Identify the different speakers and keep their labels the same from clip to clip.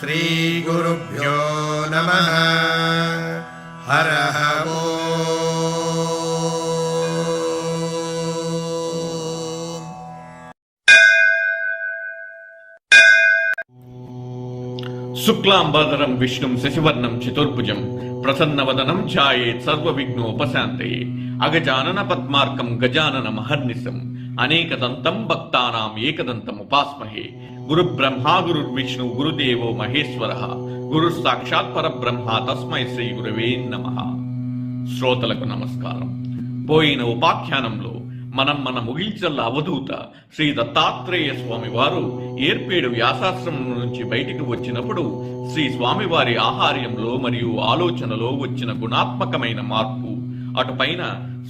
Speaker 1: శ్రీ గురుభ్యో నమః. హరః
Speaker 2: శుక్లాంబరధరం విష్ణుం శశివర్ణం చతుర్భుజం ప్రసన్నవదనం ఛాయేత్ సర్వవిఘ్నోపశాంతయే అగజానన పద్మార్కం గజానన మహర్నిశం అనేకదంతం భక్తానాం ఏకదంతం ఉపాస్మహే. గురుబ్రహ్మా గురుర్విష్ణు గురుదేవో మహేశ్వరః గురు సాక్షాత్ పరబ్రహ్మ తస్మై శ్రీ గురవే నమః. శ్రోతలకు నమస్కారం. పోయిన ఉపాఖ్యానంలో మన ముగిల్చల్ల అవధూత శ్రీ దత్తాత్రేయ స్వామి వారు ఏర్పేడు వ్యాసాశ్రమం నుంచి బయటికి వచ్చినప్పుడు శ్రీ స్వామివారి ఆహార్యంలో మరియు ఆలోచనలో వచ్చిన గుణాత్మకమైన మార్పు, అటుపైన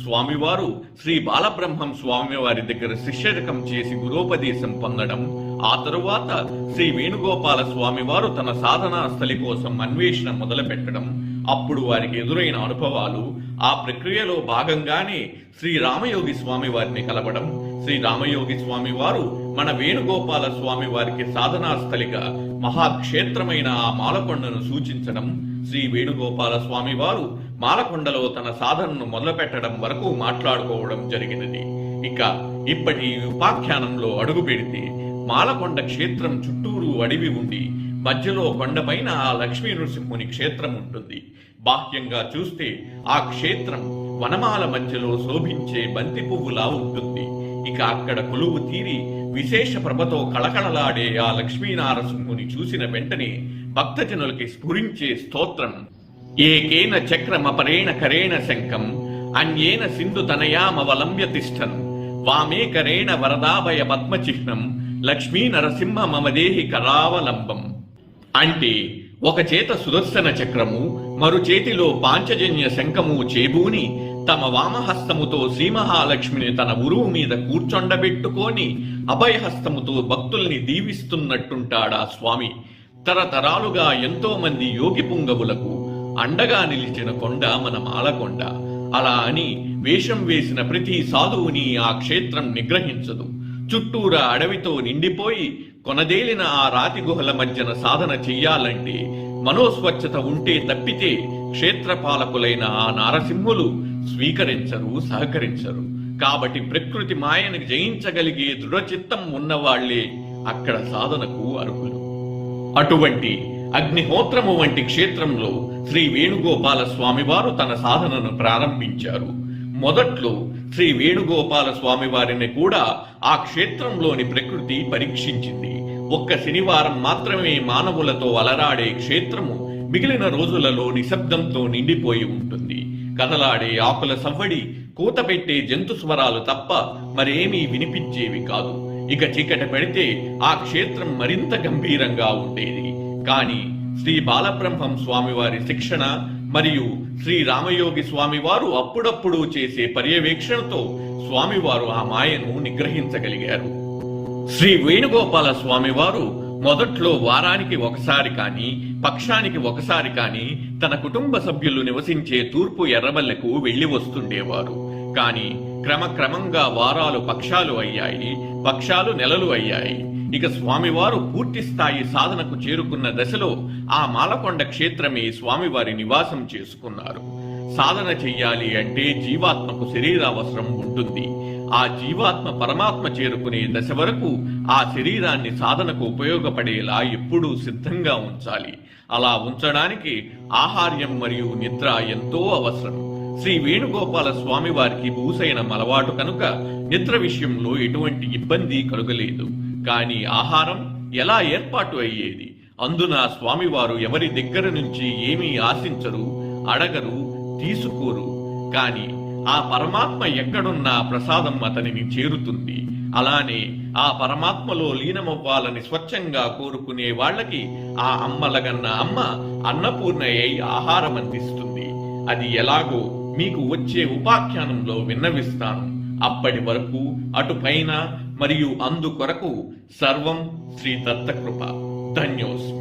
Speaker 2: స్వామివారు శ్రీ బాలబ్రహ్మం స్వామివారి దగ్గర శిష్యరకం చేసి గురోపదేశం పొందడం, ఆ తరువాత శ్రీ వేణుగోపాల స్వామివారు తన సాధనా స్థలి కోసం అన్వేషణ మొదలుపెట్టడం, అప్పుడు వారికి ఎదురైన అనుభవాలు, ఆ ప్రక్రియలో భాగంగానే శ్రీ రామయోగి స్వామి వారిని కలవడం, శ్రీ రామయోగి స్వామి వారు మన వేణుగోపాల స్వామి వారికి సాధనా స్థలిగా మహాక్షేత్రమైన ఆ మాలకొండను సూచించడం, శ్రీ వేణుగోపాల స్వామి వారు మాలకొండలో తన సాధనను మొదలుపెట్టడం వరకు మాట్లాడుకోవడం జరిగినది. ఇక ఇప్పటి ఉపాఖ్యానంలో అడుగు పెడితే మాలకొండ క్షేత్రం చుట్టూరు అడవి ఉండి మధ్యలో కొండపైన ఆ లక్ష్మీ నృసింహుని క్షేత్రం ఉంటుంది. బాహ్యంగా చూస్తే ఆ క్షేత్రం వనమాల మధ్యలో శోభించే బంతి పువ్వులా ఉంటుంది. ఇక అక్కడ కొలువు తీరి విశేష ప్రభతో కళకళలాడే ఆ లక్ష్మీనారసింహుని చూసిన వెంటనే భక్తజనులకి స్ఫురించే స్తోత్రం ఏకేన చక్రమపరేణ కరేణ శంఖం అన్యేన సింధు తనయామవలంబ్య తిష్టన్ వామేకరేణ వరదాభయ పద్మచిహ్నం లక్ష్మీ నరసింహ మమదేహి కరావలంబం. అంటే ఒక చేత సుదర్శన చక్రము, మరు చేతిలో పాంచజన్య శంఖము చేబూని తమ వామహస్తముతో శ్రీ మహాలక్ష్మిని తన ఉరువు మీద కూర్చొండబెట్టుకొని అభయహస్తముతో భక్తుల్ని దీవిస్తున్నట్టుంటాడా స్వామి. తరతరాలుగా ఎంతో మంది యోగి పుంగవులకు అండగా నిలిచిన కొండ మన మాలకొండ. అలా అని వేషం వేసిన ప్రతి సాధువుని ఆ క్షేత్రం నిగ్రహించదు. చుట్టూరా అడవితో నిండిపోయి కొనదేలిన ఆ రాతి గుహల మధ్యన సాధన చెయ్యాలంటే మనోస్వచ్ఛత ఉంటే తప్పితే క్షేత్రపాలకులైన ఆ నారసింహులు స్వీకరించరు, సహకరించరు. కాబట్టి ప్రకృతి మాయను జయించగలిగే దృఢచిత్తం ఉన్నవాళ్లే అక్కడ సాధనకు అర్హులు. అటువంటి అగ్నిహోత్రము వంటి క్షేత్రంలో శ్రీ వేణుగోపాల స్వామివారు తన సాధనను ప్రారంభించారు. మొదట్లో శ్రీ వేణుగోపాల స్వామి వారిని కూడా ఆ క్షేత్రంలోని ప్రకృతి పరీక్షించింది. ఒక్క శనివారం మాత్రమే మానవులతో అలరాడే క్షేత్రము మిగిలిన రోజులలో నిశ్శబ్దంతో నిండిపోయి ఉంటుంది. కదలాడే ఆకుల సవ్వడి, కూతపెట్టే జంతు స్వరాలు తప్ప మరేమీ వినిపించేవి కాదు. ఇక చీకటి పెడితే ఆ క్షేత్రం మరింత గంభీరంగా ఉండేది. కాని శ్రీ బాలబ్రహ్మం స్వామివారి శిక్షణ మరియు శ్రీ రామయోగి స్వామివారు అప్పుడప్పుడు చేసే పర్యవేక్షణతో స్వామివారు ఆ మాయను నిగ్రహించగలిగారు. శ్రీ వేణుగోపాల స్వామివారు మొదట్లో వారానికి ఒకసారి కాని, పక్షానికి ఒకసారి కాని తన కుటుంబ సభ్యులు నివసించే తూర్పు ఎర్రబల్లెకు వెళ్లి వస్తుండేవారు. కాని క్రమక్రమంగా వారాలు పక్షాలు అయ్యాయి, పక్షాలు నెలలు అయ్యాయి. ఇక స్వామివారు పూర్తి స్థాయి సాధనకు చేరుకున్న దశలో ఆ మాలకొండ క్షేత్రమే స్వామివారి నివాసం చేసుకున్నారు. సాధన చెయ్యాలి అంటే జీవాత్మకు శరీరావసరం ఉంటుంది. ఆ జీవాత్మ పరమాత్మ చేరుకునే దశ వరకు ఆ శరీరాన్ని సాధనకు ఉపయోగపడేలా ఎప్పుడూ సిద్ధంగా ఉంచాలి. అలా ఉంచడానికి ఆహార్యం మరియు నిద్ర ఎంతో అవసరం. శ్రీ వేణుగోపాల స్వామి వారికి భూసైనం అలవాటు కనుక నిద్ర విషయంలో ఎటువంటి ఇబ్బంది కలుగలేదు. కాని ఆహారం ఎలా ఏర్పాటు అయ్యేది? అందున స్వామివారు ఎవరి దగ్గర నుంచి ఏమీ ఆశించరు, అడగరు, తీసుకోరు. కాని ఆ పరమాత్మ ఎక్కడున్నా ప్రసాదం అతనిని చేరుతుంది. అలానే ఆ పరమాత్మలో లీనమవ్వాలని స్వచ్ఛంగా కోరుకునే వాళ్లకి ఆ అమ్మలగన్న అమ్మ అన్నపూర్ణయ్య ఆహారం అందిస్తుంది. అది ఎలాగో మీకు వచ్చే ఉపాఖ్యానంలో విన్నవిస్తాను. అప్పటి వరకు అటుపైన మరియు అందుకొరకు సర్వం శ్రీ దత్తకృప. ధన్యోస్మి.